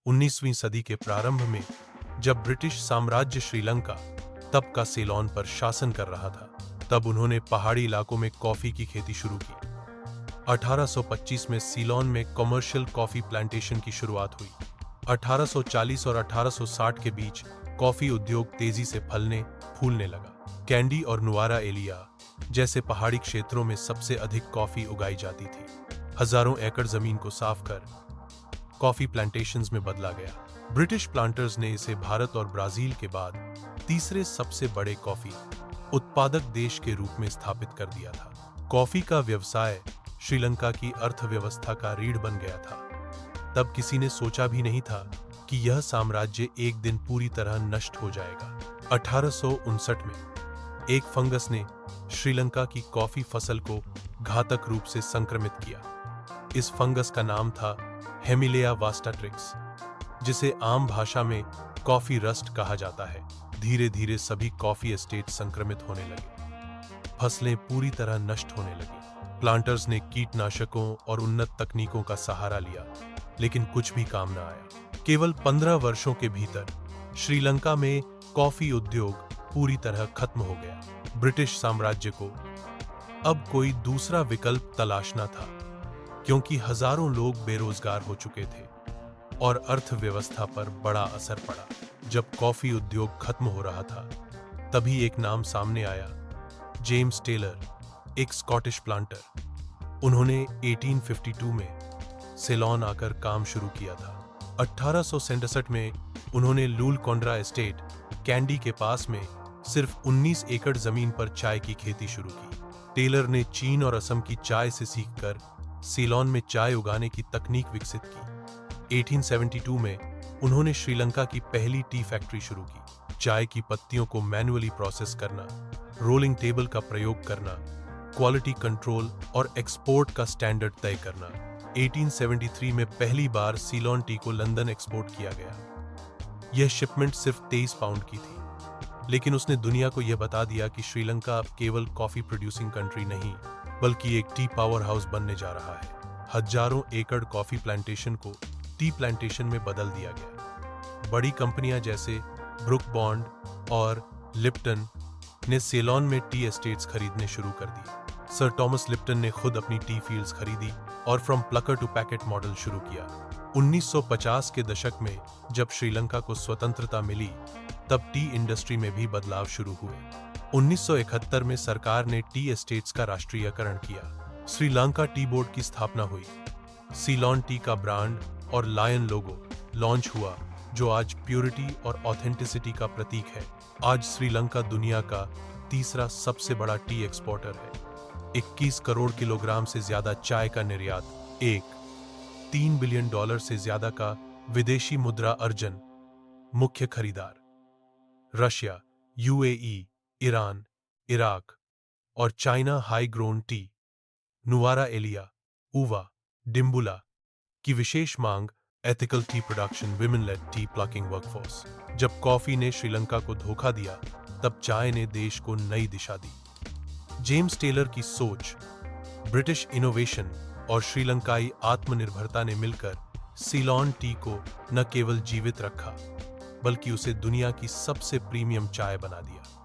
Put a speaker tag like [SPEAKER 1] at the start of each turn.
[SPEAKER 1] 19वीं सदी के प्रारंभ में जब ब्रिटिश साम्राज्य श्रीलंका तब का सेलोन पर शासन कर रहा था, तब उन्होंने पहाड़ी इलाकों में कॉफी की खेती शुरू की। 1825 में सीलोन में कमर्शियल कॉफी प्लांटेशन की शुरुआत हुई। 1840 और 1860 के बीच कॉफी उद्योग तेजी से फलने फूलने लगा। कैंडी और नुआरा एलिया जैसे पहाड़ी क्षेत्रों में सबसे अधिक कॉफी उगाई जाती थी। हजारों एकड़ जमीन को साफ कर कॉफी प्लांटेशंस में बदला गया। ब्रिटिश प्लांटर्स ने इसे भारत और ब्राजील के बाद तीसरे सबसे बड़े कॉफी उत्पादक देश के रूप में स्थापित कर दिया था। कॉफी का व्यवसाय श्रीलंका की अर्थव्यवस्था का रीढ़ बन गया था। तब किसी ने सोचा भी नहीं था कि यह साम्राज्य एक दिन पूरी तरह नष्ट हो जाएगा। 1859 में एक फंगस ने श्रीलंका की कॉफी फसल को घातक रूप से संक्रमित किया। इस फंगस का नाम था हेमिलेया वास्टाट्रिक्स, जिसे आम भाषा में कॉफी रस्ट कहा जाता है। धीरे धीरे सभी कॉफी एस्टेट संक्रमित होने लगे, फसलें पूरी तरह नष्ट होने लगी। प्लांटर्स ने कीटनाशकों और उन्नत तकनीकों का सहारा लिया, लेकिन कुछ भी काम न आया। केवल 15 वर्षों के भीतर श्रीलंका में कॉफी उद्योग पूरी तरह खत्म हो गया। ब्रिटिश साम्राज्य को अब कोई दूसरा विकल्प तलाशना था, क्योंकि हजारों लोग बेरोजगार हो चुके थे और अर्थव्यवस्था पर बड़ा असर पड़ा। जब कॉफी उद्योग खत्म हो रहा था, तभी एक नाम सामने आया, जेम्स टेलर, एक स्कॉटिश प्लांटर। उन्होंने 1852 में सेलोन आकर काम शुरू किया था। 1867 में उन्होंने लूलकोंड्रा एस्टेट, कैंडी के पास में सिर्फ 19 एकड़ जमीन पर चाय की खेती शुरू की। टेलर ने चीन और असम की चाय से सीखकर सीलोन में चाय उगाने की तकनीक विकसित की। 1872 में उन्होंने श्रीलंका की पहली टी फैक्ट्री शुरू की। चाय की पत्तियों को मैन्युअली प्रोसेस करना, रोलिंग टेबल का प्रयोग करना, क्वालिटी कंट्रोल और एक्सपोर्ट का स्टैंडर्ड तय करना। 1873 में पहली बार सीलोन टी को लंदन एक्सपोर्ट किया गया। यह शिपमेंट सिर्फ 23 पाउंड की थी, लेकिन उसने दुनिया को यह बता दिया कि श्रीलंका अब केवल कॉफी प्रोड्यूसिंग कंट्री नहीं, बल्कि एक टी पावर हाउस बनने जा रहा है। हजारों एकड़ कॉफी प्लांटेशन को टी प्लांटेशन में बदल दिया गया। बड़ी कंपनियां जैसे ब्रुक बॉन्ड और लिप्टन ने सेलोन में टी एस्टेट्स खरीदने शुरू कर दी। सर टॉमस लिप्टन ने खुद अपनी टी फील्ड्स खरीदी और from plucker to packet model शुरू किया। 1950 के दशक में जब श्रीलंका को स्वतंत्रता मिली, तब टी इंडस्ट्री में भी बदलाव शुरू हुए। 1971 में सरकार ने टी एस्टेट्स का राष्ट्रीयकरण किया। श्रीलंका टी बोर्ड की स्थापना हुई। सीलोन टी का ब्रांड और लायन लोगो लॉन्च हुआ, जो आज प्योरिटी और ऑथेंटिसिटी का प्रतीक है। आज श्रीलंका दुनिया का तीसरा सबसे बड़ा टी एक्सपोर्टर है। 21 करोड़ किलोग्राम से ज्यादा चाय का निर्यात, $3 बिलियन से ज्यादा का विदेशी मुद्रा अर्जन। मुख्य खरीदार रशिया, यूएई, ईरान, इराक और China. High grown tea, Nuwara Eliya, Uva, Dimbula की विशेष मांग। Ethical tea production, women led tea plucking workforce. जब कॉफी ने श्रीलंका को धोखा दिया, तब चाय ने देश को नई दिशा दी। जेम्स टेलर की सोच, ब्रिटिश इनोवेशन और श्रीलंकाई आत्मनिर्भरता ने मिलकर सीलोन टी को न केवल जीवित रखा, बल्कि उसे दुनिया की सबसे प्रीमियम चाय बना दिया।